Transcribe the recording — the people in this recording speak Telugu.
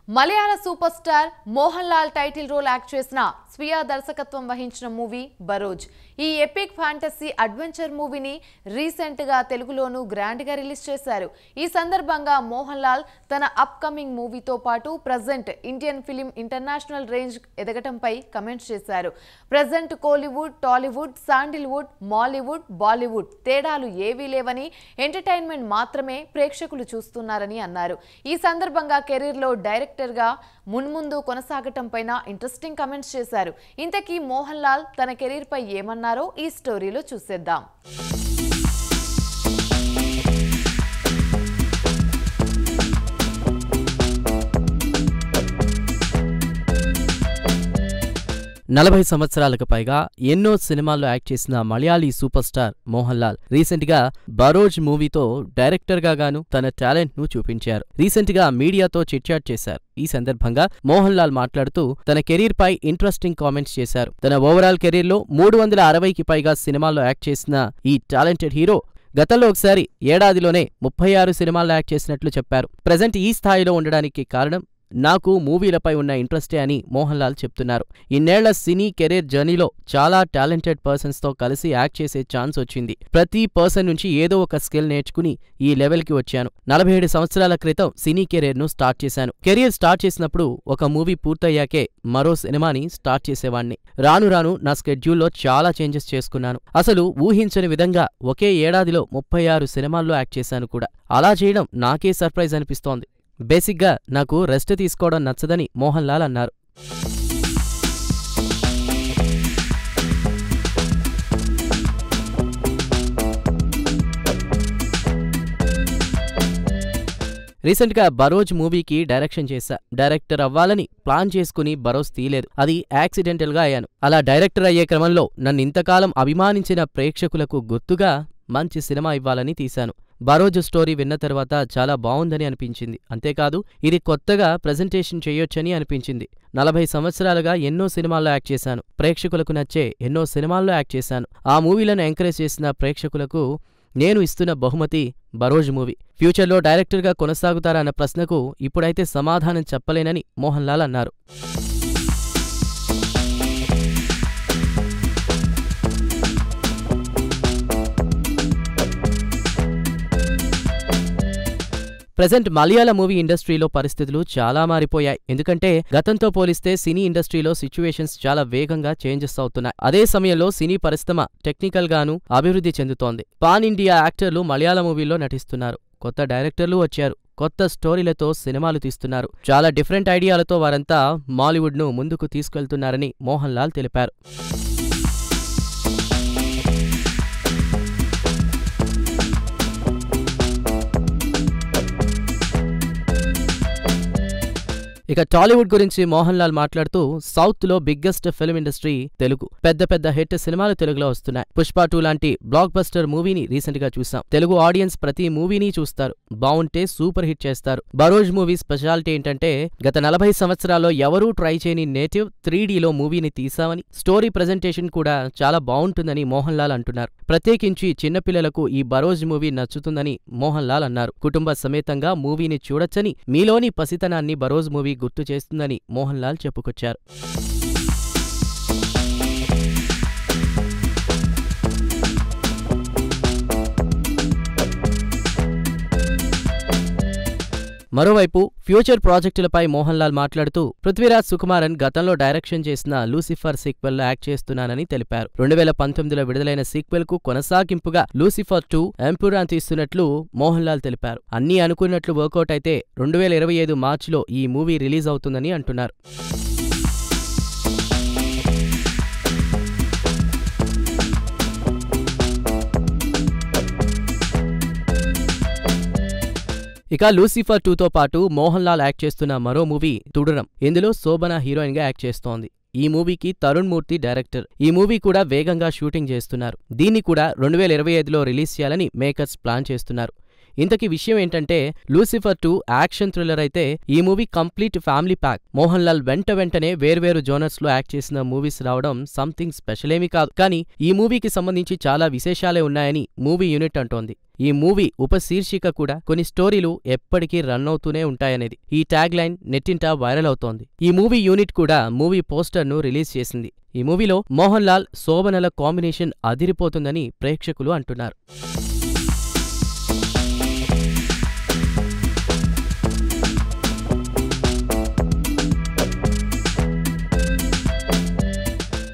మలయాళ super star Mohanlal title role act చేసిన స్వీయ దర్శకత్వం వహించిన మూవీ బరోజ్. ఈ ఎపిక్ ఫ్యాంటసీ అడ్వెంచర్ మూవీని రీసెంట్ గా తెలుగులోనూ గ్రాండ్ గా రిలీజ్ చేశారు. ఈ సందర్భంగా మోహన్ లాల్ తన అప్ కమింగ్ మూవీతో పాటు present Indian film international range ఎదగటంపై కమెంట్స్ చేశారు. ప్రెజెంట్ కోలీవుడ్, టాలీవుడ్, శాండిల్వుడ్, మాలీవుడ్, బాలీవుడ్ తేడాలు ఏవీ లేవని, ఎంటర్టైన్మెంట్ మాత్రమే ప్రేక్షకులు చూస్తున్నారని అన్నారు. ఈ సందర్భంగా కెరీర్ లో డైరెక్టర్ గా మున్ముందు కొనసాగటం పైన ఇంట్రెస్టింగ్ కమెంట్స్ చేశారు. ఇంతకీ మోహన్ లాల్ తన కెరీర్ పై ఏమన్నారో ఈ స్టోరీలో చూసేద్దాం. 40 సంవత్సరాలకు పైగా ఎన్నో సినిమాల్లో యాక్ట్ చేసిన Malayali super star Mohan Lal recent గా బరోజ్ మూవీతో డైరెక్టర్ గా గాను తన టాలెంట్ ను చూపించారు. రీసెంట్ గా మీడియాతో చిట్చాట్ చేశారు. ఈ సందర్భంగా మోహన్ లాల్ మాట్లాడుతూ తన కెరీర్ పై ఇంట్రెస్టింగ్ కామెంట్స్ చేశారు. తన ఓవరాల్ కెరీర్ లో 360కి పైగా సినిమాల్లో యాక్ట్ చేసిన ఈ టాలెంటెడ్ హీరో గతంలో ఒకసారి ఏడాదిలోనే 36 సినిమాల్లో యాక్ట్ చేసినట్లు చెప్పారు. ప్రెజెంట్ ఈ స్థాయిలో ఉండడానికి కారణం నాకు మూవీలపై ఉన్న ఇంట్రెస్టే అని మోహన్ లాల్ చెప్తున్నారు. ఇన్నేళ్ల సినీ కెరీర్ జర్నీలో చాలా టాలెంటెడ్ పర్సన్స్ తో కలిసి యాక్ట్ చేసే ఛాన్స్ వచ్చింది. ప్రతి పర్సన్ నుంచి ఏదో ఒక స్కిల్ నేర్చుకుని ఈ లెవెల్కి వచ్చాను. 47 సంవత్సరాల క్రితం సినీ కెరీర్ ను స్టార్ట్ చేశాను. కెరీర్ స్టార్ట్ చేసినప్పుడు ఒక మూవీ పూర్తయ్యాకే మరో సినిమాని స్టార్ట్ చేసేవాణ్ణి. రాను రాను నా స్కెడ్యూల్లో చాలా చేంజెస్ చేసుకున్నాను. అసలు ఊహించని విధంగా ఒకే ఏడాదిలో 36 సినిమాల్లో యాక్ట్ చేశాను కూడా. అలా చేయడం నాకే సర్ప్రైజ్ అనిపిస్తోంది. బేసిక్గా నాకు రెస్ట్ తీసుకోవడం నచ్చదని మోహన్ లాల్ అన్నారు. రీసెంట్ గా బరోజ్ మూవీకి డైరెక్షన్ చేశా. డైరెక్టర్ అవ్వాలని ప్లాన్ చేసుకుని బరోజ్ తీయలేదు. అది యాక్సిడెంటల్ గా అయ్యాను. అలా డైరెక్టర్ అయ్యే క్రమంలో నన్ను ఇంతకాలం అభిమానించిన ప్రేక్షకులకు గుర్తుగా మంచి సినిమా ఇవ్వాలని తీశాను. బరోజ్ స్టోరీ విన్న తర్వాత చాలా బావుందని అనిపించింది. అంతేకాదు ఇది కొత్తగా ప్రెజెంటేషన్ చేయొచ్చని అనిపించింది. 40 సంవత్సరాలుగా ఎన్నో సినిమాల్లో యాక్ట్ చేశాను. ప్రేక్షకులకు నచ్చే ఎన్నో సినిమాల్లో యాక్ట్ చేశాను. ఆ మూవీలను ఎంకరేజ్ చేసిన ప్రేక్షకులకు నేను ఇస్తున్న బహుమతి బరోజ్ మూవీ. ఫ్యూచర్లో డైరెక్టర్గా కొనసాగుతారా అన్న ప్రశ్నకు ఇప్పుడైతే సమాధానం చెప్పలేనని మోహన్ లాల్ అన్నారు. ప్రెజెంట్ మలయాళ మూవీ ఇండస్ట్రీలో పరిస్థితులు చాలా మారిపోయాయి. ఎందుకంటే గతంతో పోలిస్తే సినీ ఇండస్ట్రీలో సిచ్యువేషన్స్ చాలా వేగంగా చేంజెస్ అవుతున్నాయి. అదే సమయంలో సినీ పరిశ్రమ టెక్నికల్ గాను అభివృద్ధి చెందుతోంది. పాన్ ఇండియా యాక్టర్లు మలయాళ మూవీల్లో నటిస్తున్నారు. కొత్త డైరెక్టర్లు వచ్చారు. కొత్త స్టోరీలతో సినిమాలు తీస్తున్నారు. చాలా డిఫరెంట్ ఐడియాలతో వారంతా మాలీవుడ్ ను ముందుకు తీసుకెళ్తున్నారని మోహన్ లాల్ తెలిపారు. ఇక టాలీవుడ్ గురించి మోహన్ లాల్ మాట్లాడుతూ సౌత్ లో బిగ్గెస్ట్ ఫిల్మ్ ఇండస్ట్రీ తెలుగు. పెద్ద పెద్ద హిట్ సినిమాలు తెలుగులో వస్తున్నాయి. పుష్ప 2 లాంటి బ్లాక్ బస్టర్ మూవీని రీసెంట్ గా చూసాం. తెలుగు ఆడియన్స్ ప్రతి మూవీని చూస్తారు. బావుంటే సూపర్ హిట్ చేస్తారు. బరోజ్ మూవీ స్పెషాలిటీ ఏంటంటే గత 40 సంవత్సరాల్లో ఎవరూ ట్రై చేయని నేటివ్ 3Dలో మూవీని తీసామని, స్టోరీ ప్రెజెంటేషన్ కూడా చాలా బావుంటుందని మోహన్ లాల్ అంటున్నారు. ప్రత్యేకించి చిన్నపిల్లలకు ఈ బరోజ్ మూవీ నచ్చుతుందని మోహన్ లాల్ అన్నారు. కుటుంబ సమేతంగా మూవీని చూడొచ్చని, మీలోని పసితనాన్ని బరోజ్ మూవీ గుర్తు చేస్తుందని మోహన్ లాల్ చెప్పుకొచ్చారు. మరోవైపు ఫ్యూచర్ ప్రాజెక్టులపై మోహన్ లాల్ మాట్లాడుతూ పృథ్వీరాజ్ సుకుమారన్ గతంలో డైరెక్షన్ చేసిన లూసిఫర్ సీక్వెల్లో యాక్ట్ చేస్తున్నానని తెలిపారు. 2019లో విడుదలైన సీక్వెల్ కు కొనసాగింపుగా లూసిఫర్ 2 ఎంపురాన్ తీస్తున్నట్లు మోహన్ లాల్ తెలిపారు. అన్నీ అనుకున్నట్లు వర్కౌట్ అయితే 2025 మార్చిలో ఈ మూవీ రిలీజ్ అవుతుందని అంటున్నారు. ఇక లూసిఫర్ 2తో పాటు మోహన్ లాల్ యాక్ట్ చేస్తున్న మరో మూవీ తుడురం. ఇందులో శోభన హీరోయిన్ గా యాక్ట్ చేస్తోంది. ఈ మూవీకి తరుణ్ మూర్తి డైరెక్టర్. ఈ మూవీ కూడా వేగంగా షూటింగ్ చేస్తున్నారు. దీన్ని కూడా 2025లో రిలీజ్ చేయాలని మేకర్స్ ప్లాన్ చేస్తున్నారు. ఇంతకీ విషయం ఏంటంటే లూసిఫర్ 2 యాక్షన్ థ్రిల్లర్ అయితే ఈ movie complete family pack. Mohan Lal వెంటనే వేర్వేరు జోనర్స్ లో యాక్ట్ చేసిన మూవీస్ రావడం సంథింగ్ స్పెషల్ ఏమీ కాదు. కానీ ఈ మూవీకి సంబంధించి చాలా విశేషాలే ఉన్నాయని మూవీ యూనిట్ అంటోంది. ఈ మూవీ ఉపశీర్షిక కూడా కొన్ని స్టోరీలు ఎప్పటికీ రన్ అవుతూనే ఉంటాయనేది. ఈ ట్యాగ్ లైన్ నెట్టింట వైరల్ అవుతోంది. ఈ మూవీ యూనిట్ కూడా మూవీ పోస్టర్ ను రిలీజ్ చేసింది. ఈ మూవీలో మోహన్ లాల్, శోభనల కాంబినేషన్ అదిరిపోతుందని ప్రేక్షకులు అంటున్నారు.